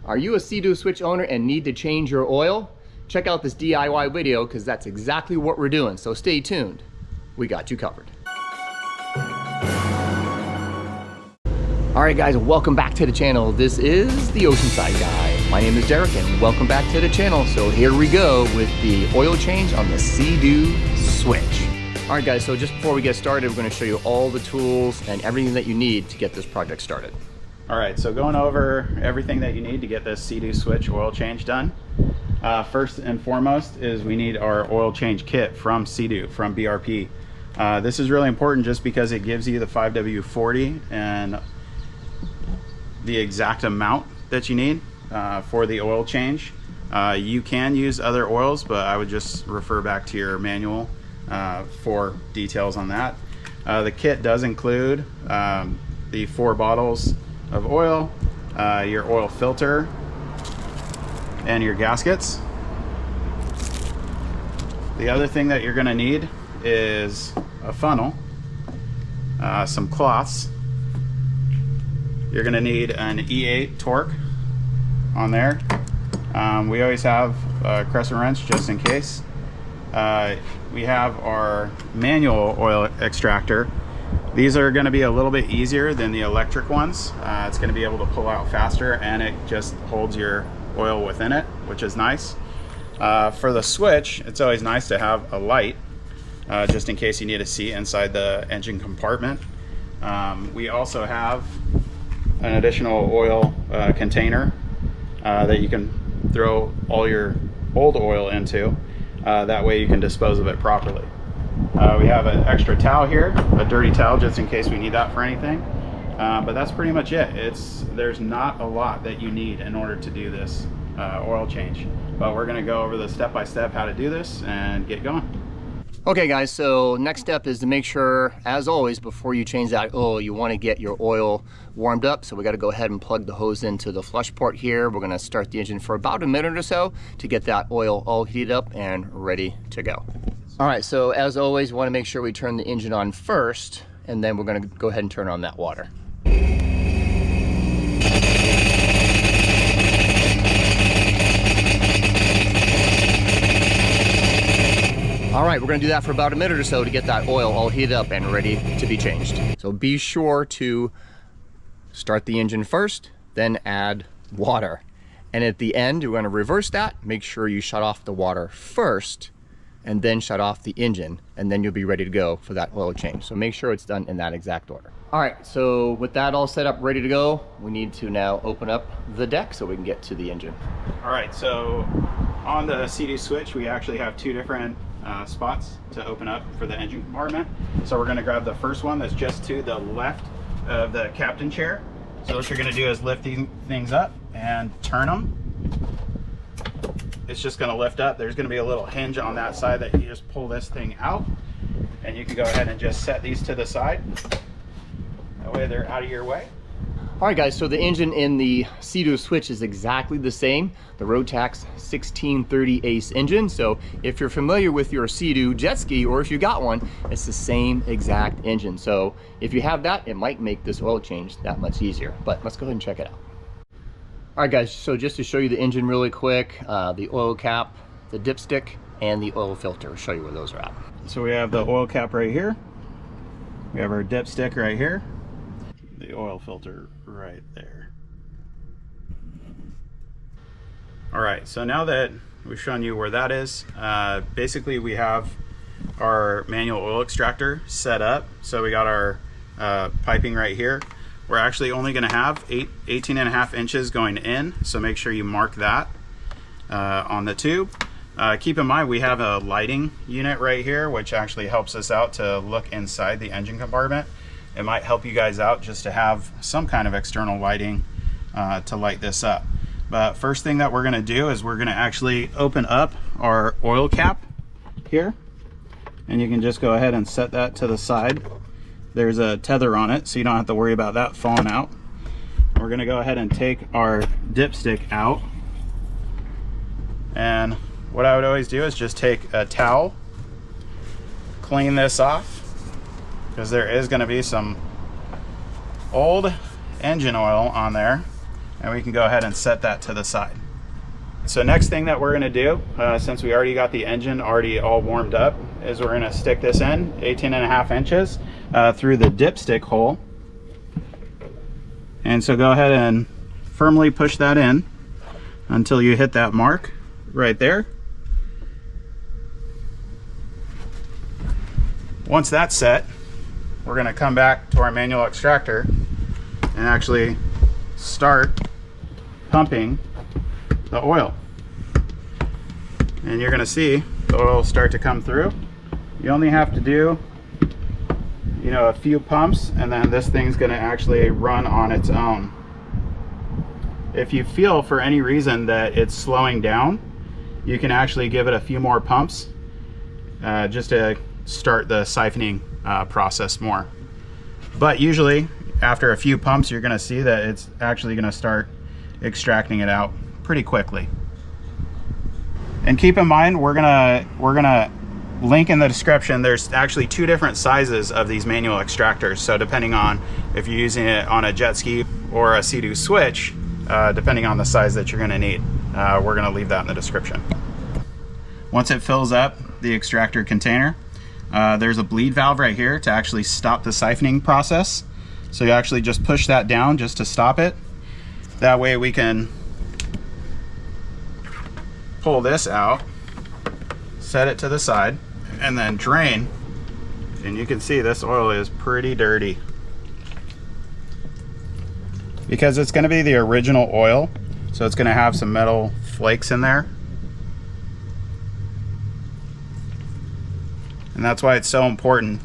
Are you a SeaDoo switch owner and need to change your oil? Check out this DIY video because that's exactly what we're doing. So stay tuned. We got you covered. All right, guys, welcome back to the channel. This is the Oceanside Guy. My name is Derek and welcome back to the channel. So here we go with the oil change on the SeaDoo switch. All right, guys, so just before we get started, we're going to show you all the tools and everything that you need to get this project started. All right, so going over everything that you need to get this SeaDoo switch oil change done. First and foremost is we need our oil change kit from SeaDoo, from BRP. This is really important just because it gives you the 5W40 and the exact amount that you need for the oil change. You can use other oils, but I would just refer back to your manual for details on that. The kit does include the 4 bottles of oil, your oil filter, and your gaskets. The other thing that you're going to need is a funnel, some cloths. You're going to need an E8 torque on there. We always have a crescent wrench just in case. We have our manual oil extractor. These are going to be a little bit easier than the electric ones. It's going to be able to pull out faster, and it just holds your oil within it, which is nice. For the switch, it's always nice to have a light just in case you need to see inside the engine compartment. We also have an additional oil container that you can throw all your old oil into. That way you can dispose of it properly. We have an extra towel here, a dirty towel, just in case we need that for anything. But that's pretty much it. There's not a lot that you need in order to do this oil change. But we're going to go over the step-by-step how to do this and get going. Okay, guys, so next step is to make sure, as always, before you change that oil, you want to get your oil warmed up. So we got to go ahead and plug the hose into the flush port here. We're going to start the engine for about a minute or so to get that oil all heated up and ready to go. All right, so as always, we want to make sure we turn the engine on first, and then we're going to go ahead and turn on that water. All right, we're gonna do that for about a minute or so to get that oil all heated up and ready to be changed. So be sure to start the engine first, then add water. And at the end, we're gonna reverse that. Make sure you shut off the water first and then shut off the engine, and then you'll be ready to go for that oil change. So make sure it's done in that exact order. All right, so with that all set up, ready to go, we need to now open up the deck so we can get to the engine. All right, so on the SeaDoo switch, we actually have 2 different spots to open up for the engine compartment. So we're going to grab the first one that's just to the left of the captain chair. So what you're going to do is lift these things up and turn them. It's just going to lift up. There's going to be a little hinge on that side that you just pull this thing out, and you can go ahead and just set these to the side. That way they're out of your way. All right, guys, so the engine in the SeaDoo switch is exactly the same, the Rotax 1630 Ace engine. So if you're familiar with your SeaDoo jet ski, or if you got one, it's the same exact engine. So if you have that, it might make this oil change that much easier. But let's go ahead and check it out. All right, guys, so just to show you the engine really quick, the oil cap, the dipstick, and the oil filter. I'll show you where those are at. So we have the oil cap right here. We have our dipstick right here. The oil filter right there. All right, so now that we've shown you where that is, basically we have our manual oil extractor set up. So we got our piping right here. We're actually only going to have 18.5 inches going in, so make sure you mark that on the tube. Keep in mind we have a lighting unit right here, which actually helps us out to look inside the engine compartment. It might help you guys out just to have some kind of external lighting to light this up. But first thing that we're going to do is we're going to actually open up our oil cap here, and you can just go ahead and set that to the side. There's a tether on it, so you don't have to worry about that falling out. We're going to go ahead and take our dipstick out, and what I would always do is just take a towel, clean this off, because there is going to be some old engine oil on there, and we can go ahead and set that to the side. So next thing that we're going to do, since we already got the engine already all warmed up, is we're going to stick this in 18.5 inches through the dipstick hole. And so go ahead and firmly push that in until you hit that mark right there. Once that's set, we're going to come back to our manual extractor and actually start pumping the oil. And you're going to see the oil start to come through. You only have to do, you know, a few pumps, and then this thing's going to actually run on its own. If you feel for any reason that it's slowing down, you can actually give it a few more pumps just to start the siphoning process more. But usually after a few pumps, you're going to see that it's actually going to start extracting it out pretty quickly. And keep in mind, we're gonna link in the description, there's actually 2 different sizes of these manual extractors. So depending on if you're using it on a jet ski or a SeaDoo switch, depending on the size that you're gonna need, we're gonna leave that in the description. Once it fills up the extractor container, there's a bleed valve right here to actually stop the siphoning process. So you actually just push that down just to stop it. That way we can pull this out, set it to the side, and then drain. And you can see this oil is pretty dirty. Because it's going to be the original oil, so it's going to have some metal flakes in there. And that's why it's so important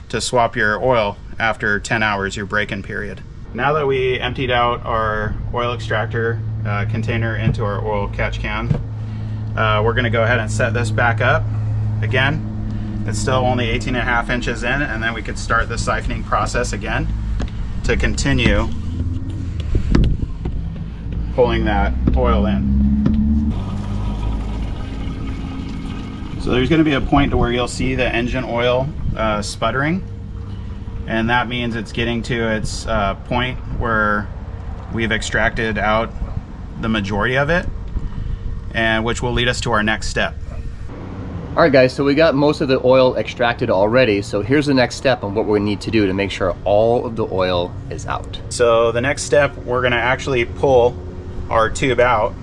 to swap your oil after 10 hours, your break-in period. Now that we emptied out our oil extractor container into our oil catch can, we're going to go ahead and set this back up. Again, it's still only 18.5 inches in, and then we could start the siphoning process again to continue pulling that oil in. So there's going to be a point to where you'll see the engine oil sputtering, and that means it's getting to its point where we've extracted out the majority of it, and which will lead us to our next step. All right guys, so we got most of the oil extracted already, so here's the next step on what we need to do to make sure all of the oil is out. So the next step, we're going to actually pull our tube out,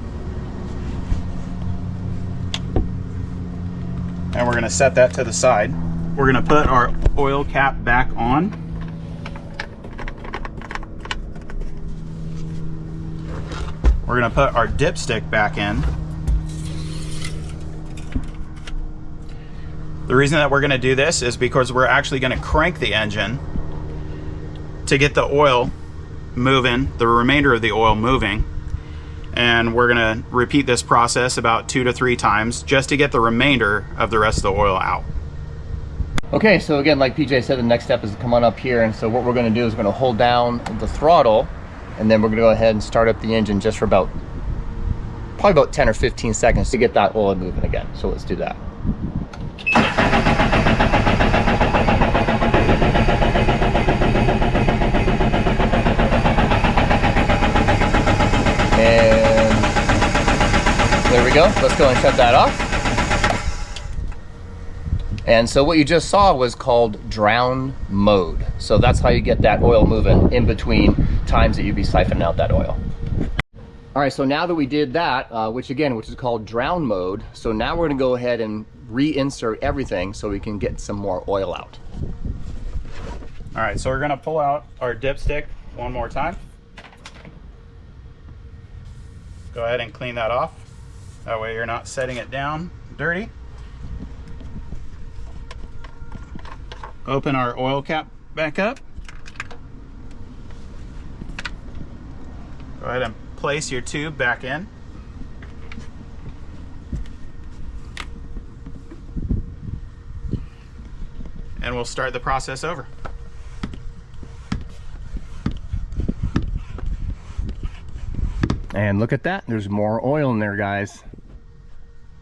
and we're going to set that to the side. We're going to put our oil cap back on. We're going to put our dipstick back in. The reason that we're going to do this is because we're actually going to crank the engine to get the oil moving, the remainder of the oil moving. And we're going to repeat this process about 2 to 3 times just to get the remainder of the rest of the oil out. Okay, so again, like PJ said, the next step is to come on up here, and so what we're going to do is we're going to hold down the throttle, and then we're going to go ahead and start up the engine just for probably about 10 or 15 seconds to get that oil moving again. So let's do that. And there we go. Let's go and shut that off. And so what you just saw was called drown mode. So that's how you get that oil moving in between times that you'd be siphoning out that oil. All right, so now that we did that, which is called drown mode, so now we're gonna go ahead and reinsert everything so we can get some more oil out. All right, so we're gonna pull out our dipstick one more time. Go ahead and clean that off. That way you're not setting it down dirty. Open our oil cap back up. Go ahead and place your tube back in. And we'll start the process over. And look at that, there's more oil in there, guys.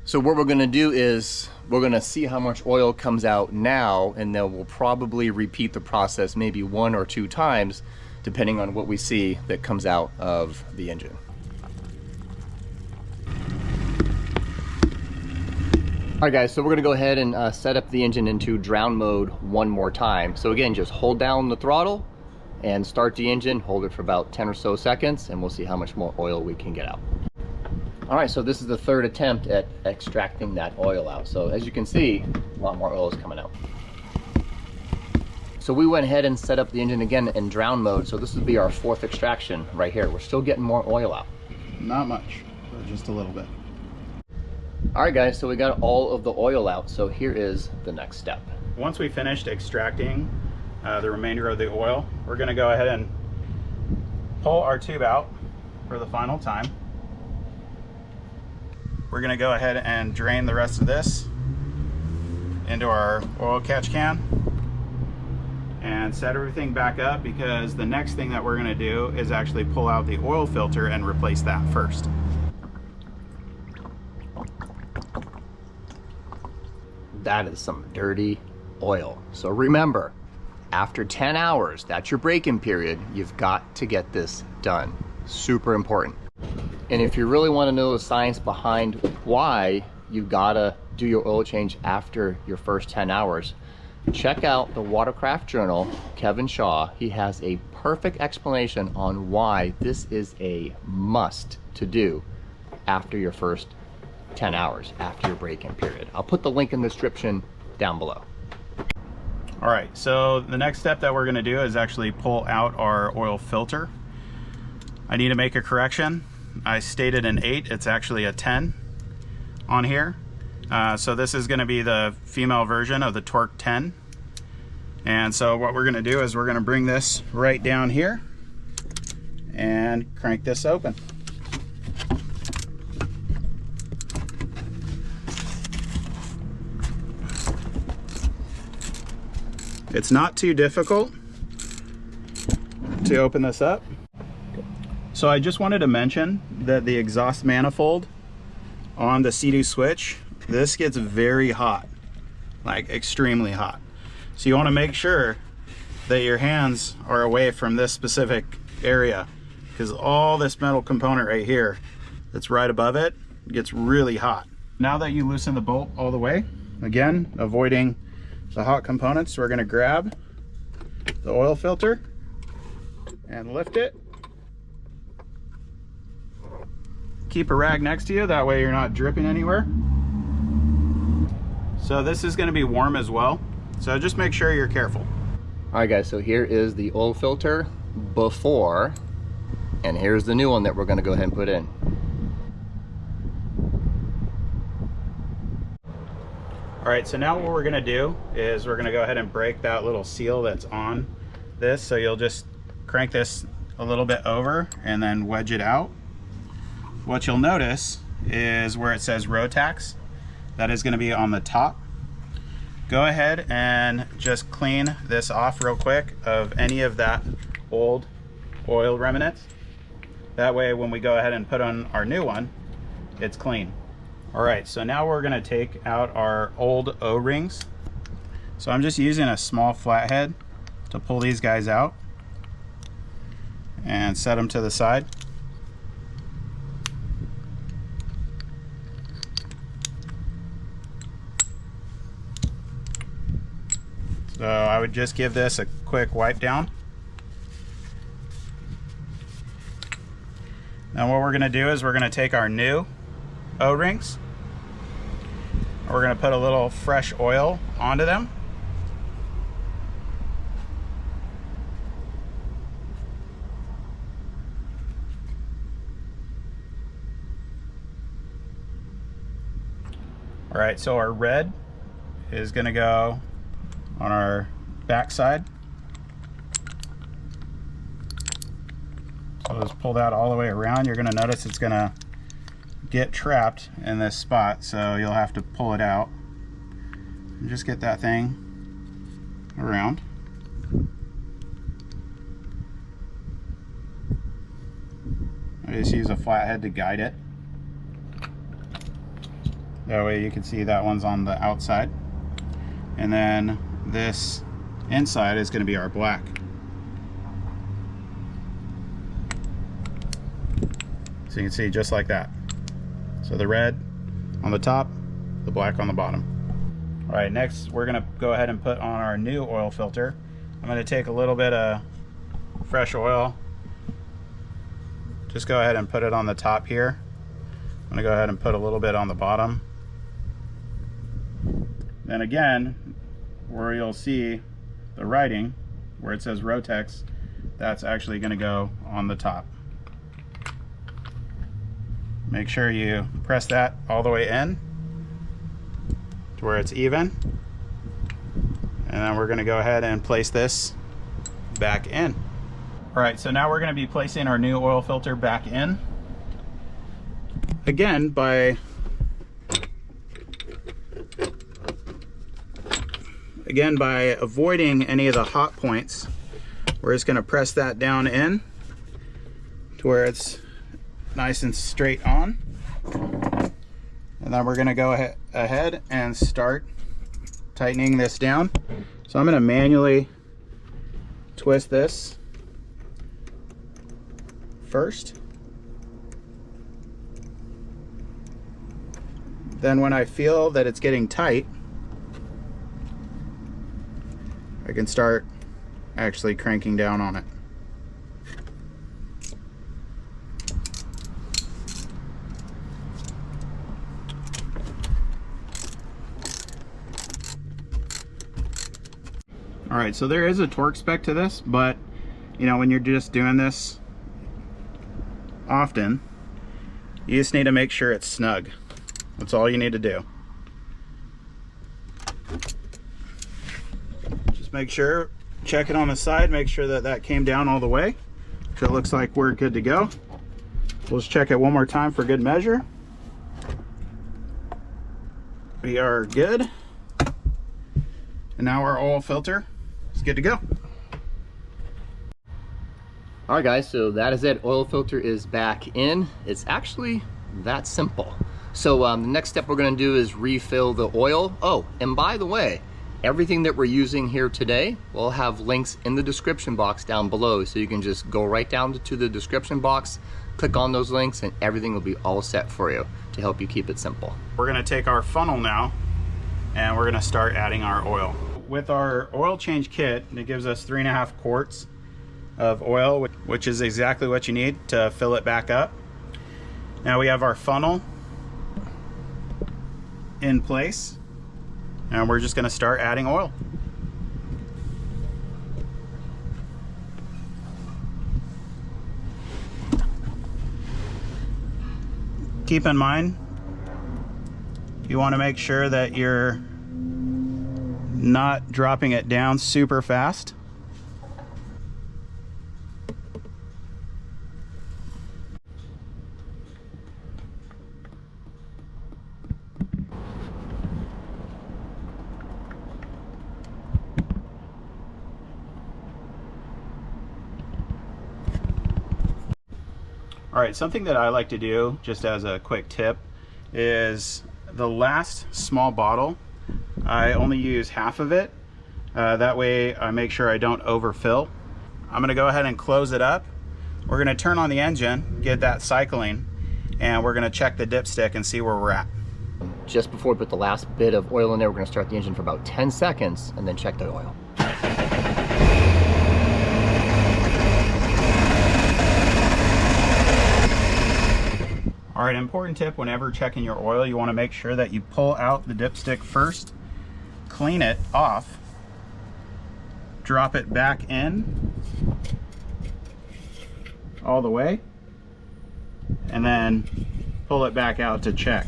So what we're gonna do is we're gonna see how much oil comes out now, and then we'll probably repeat the process maybe 1 or 2 times depending on what we see that comes out of the engine. All right guys, so we're gonna go ahead and set up the engine into drown mode one more time. So again, just hold down the throttle and start the engine, hold it for about 10 or so seconds, and we'll see how much more oil we can get out. All right, so this is the third attempt at extracting that oil out. So as you can see, a lot more oil is coming out. So we went ahead and set up the engine again in drown mode. So this would be our fourth extraction right here. We're still getting more oil out. Not much, but just a little bit. All right guys, so we got all of the oil out. So here is the next step. Once we finished extracting the remainder of the oil, we're gonna go ahead and pull our tube out for the final time. We're gonna go ahead and drain the rest of this into our oil catch can and set everything back up, because the next thing that we're gonna do is actually pull out the oil filter and replace that first. That is some dirty oil. So remember, after 10 hours, that's your break-in period, you've got to get this done. Super important. And if you really want to know the science behind why you gotta do your oil change after your first 10 hours, check out the Watercraft journal, Kevin Shaw. He has a perfect explanation on why this is a must to do after your first 10 hours, after your break-in period. I'll put the link in the description down below. All right, so the next step that we're gonna do is actually pull out our oil filter. I need to make a correction. I stated an 8, it's actually a 10 on here. So this is gonna be the female version of the Torque 10. And so what we're gonna do is we're gonna bring this right down here and crank this open. It's not too difficult to open this up. So I just wanted to mention that the exhaust manifold on the SeaDoo switch, this gets very hot, like extremely hot. So you want to make sure that your hands are away from this specific area, because all this metal component right here that's right above it gets really hot. Now that you loosen the bolt all the way, again, avoiding the hot components, we're going to grab the oil filter and lift it. Keep a rag next to you, that way you're not dripping anywhere. So this is going to be warm as well, so just make sure you're careful. All right guys, so here is the oil filter before, and here's the new one that we're going to go ahead and put in. All right, so now what we're gonna do is we're gonna go ahead and break that little seal that's on this. So you'll just crank this a little bit over and then wedge it out. What you'll notice is where it says Rotax, that is gonna be on the top. Go ahead and just clean this off real quick of any of that old oil remnants. That way when we go ahead and put on our new one, it's clean. All right, so now we're gonna take out our old O-rings. So I'm just using a small flathead to pull these guys out and set them to the side. So I would just give this a quick wipe down. Now what we're gonna do is we're gonna take our new O-rings. We're going to put a little fresh oil onto them. All right, so our red is going to go on our back side. So just pull that all the way around. You're going to notice it's going to get trapped in this spot, so you'll have to pull it out and just get that thing around. I just use a flathead to guide it. That way you can see that one's on the outside, and then this inside is going to be our black. So you can see just like that. So the red on the top, the black on the bottom. All right, next we're gonna go ahead and put on our new oil filter. I'm gonna take a little bit of fresh oil. Just go ahead and put it on the top here. I'm gonna go ahead and put a little bit on the bottom. Then again, where you'll see the writing, where it says Rotex, that's actually gonna go on the top. Make sure you press that all the way in to where it's even. And then we're gonna go ahead and place this back in. All right, so now we're gonna be placing our new oil filter back in. Again, by avoiding any of the hot points, we're just gonna press that down in to where it's nice and straight on. And then we're gonna go ahead and start tightening this down. So I'm gonna manually twist this first. Then when I feel that it's getting tight, I can start actually cranking down on it. All right, so there is a torque spec to this, but you know, when you're just doing this often, you just need to make sure it's snug. That's all you need to do. Just make sure, check it on the side, make sure that that came down all the way. So it looks like we're good to go. We'll just check it one more time for good measure. We are good. And now our oil filter is good to go. All right guys, so that is it. Oil filter is back in. It's actually that simple. So the next step we're gonna do is refill the oil. Oh, and by the way, everything that we're using here today, we'll have links in the description box down below. So you can just go right down to the description box, click on those links, and everything will be all set for you to help you keep it simple. We're gonna take our funnel now, and we're gonna start adding our oil. With our oil change kit, it gives us 3.5 quarts of oil, which is exactly what you need to fill it back up. Now we have our funnel in place, and we're just going to start adding oil. Keep in mind, you want to make sure that you're not dropping it down super fast. All right, something that I like to do, just as a quick tip, is the last small bottle, I only use half of it. That way I make sure I don't overfill. I'm gonna go ahead and close it up. We're gonna turn on the engine, get that cycling, and we're gonna check the dipstick and see where we're at. Just before we put the last bit of oil in there, we're gonna start the engine for about 10 seconds and then check the oil. All right, important tip whenever checking your oil, you want to make sure that you pull out the dipstick first, clean it off, drop it back in all the way, and then pull it back out to check.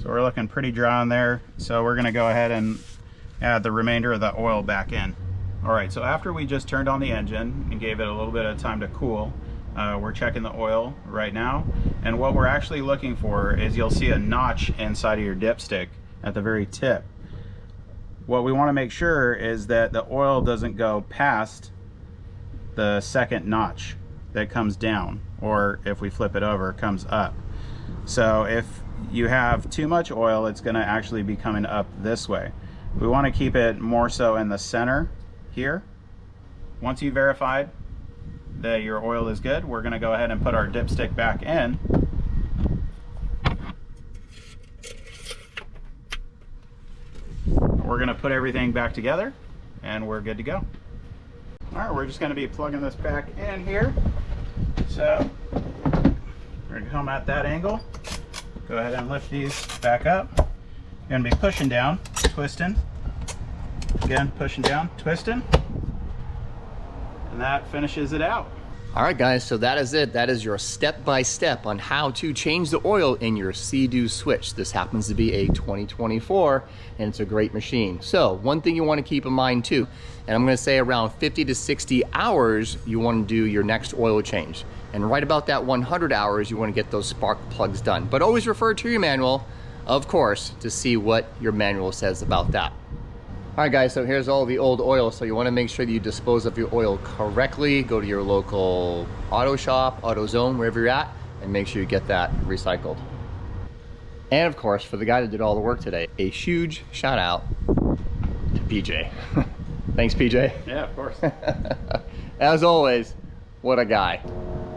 So we're looking pretty dry on there, so we're going to go ahead and add the remainder of the oil back in. All right, so after we just turned on the engine and gave it a little bit of time to cool, we're checking the oil right now. And what we're actually looking for is you'll see a notch inside of your dipstick at the very tip. What we want to make sure is that the oil doesn't go past the second notch that comes down, or if we flip it over, it comes up. So if you have too much oil, it's going to actually be coming up this way. We want to keep it more so in the center here. Once you verified that your oil is good, we're going to go ahead and put our dipstick back in. We're going to put everything back together and we're good to go. All right, we're just going to be plugging this back in here. So we're going to come at that angle. Go ahead and lift these back up. You're going to be pushing down, twisting. Again, pushing down, twisting. And that finishes it out. All right, guys, so that is it. That is your step-by-step on how to change the oil in your SeaDoo switch. This happens to be a 2024, and it's a great machine. So one thing you want to keep in mind too, and I'm going to say around 50 to 60 hours, you want to do your next oil change. And right about that 100 hours, you want to get those spark plugs done. But always refer to your manual, of course, to see what your manual says about that. All right, guys, so here's all the old oil. So you want to make sure that you dispose of your oil correctly. Go to your local auto shop, AutoZone, wherever you're at, and make sure you get that recycled. And of course, for the guy that did all the work today, a huge shout out to PJ. Thanks, PJ. Yeah, of course. As always, what a guy.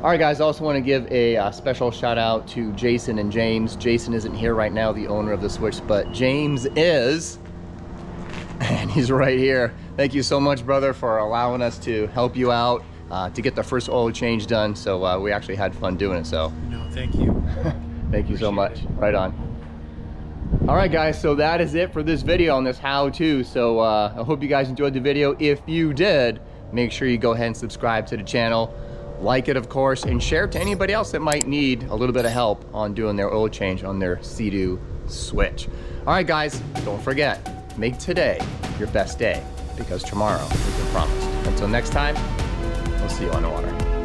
All right, guys, I also want to give a special shout out to Jason and James. Jason isn't here right now, the owner of the switch, but James is. And he's right here. Thank you so much, brother, for allowing us to help you out to get the first oil change done. So we actually had fun doing it. So No, thank you. thank you so much. Right on. All right, guys, so that is it for this video on this how-to. So I hope you guys enjoyed the video. If you did, make sure you go ahead and subscribe to the channel, like it, of course, and share it to anybody else that might need a little bit of help on doing their oil change on their SeaDoo switch. All right, guys, don't forget, make today your best day, because tomorrow isn't promised. Until next time, we'll see you on the water.